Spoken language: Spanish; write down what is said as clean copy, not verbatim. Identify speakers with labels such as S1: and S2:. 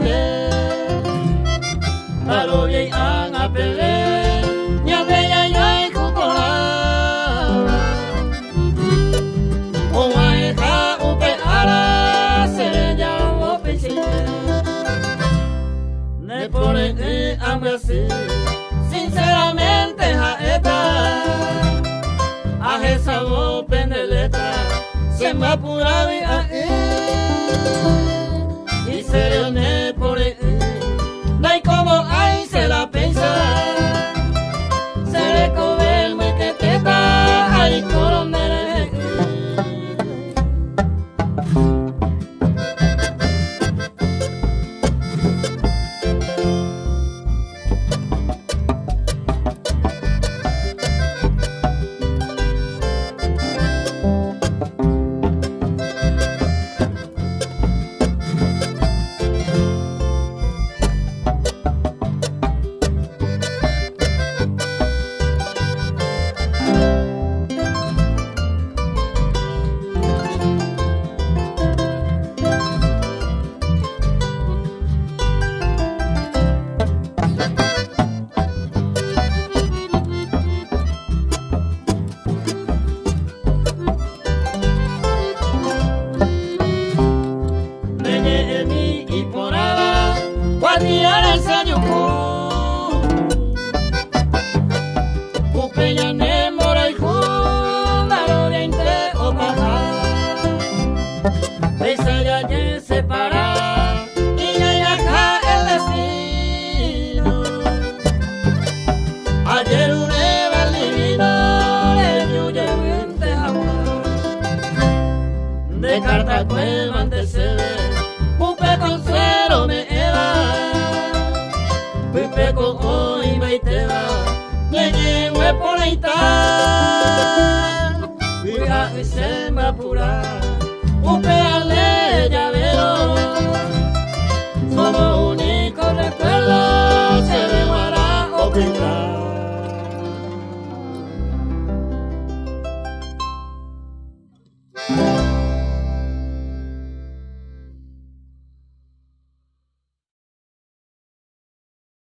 S1: te Talo yei ang apele Nyame ya yai kukola Owae ka upe ara Serenya ope sinte Ne pone hambre así Sinceramente jaeta A esa ope de letra Se me apuraba y se le pone no hay como ahí se la pensa se le come el me que te da ahí coronel Guardiana el sañuku Upeña ne moraiku Naroriente o paja Esa ya ye separa Y ya acá el destino Ayer un eva divino Le yuye vente agua De carta cueva antecede Pupe con cero me Pipe con hoy baiteba, ñeñe huepoleita, Wija y se me apura, Upe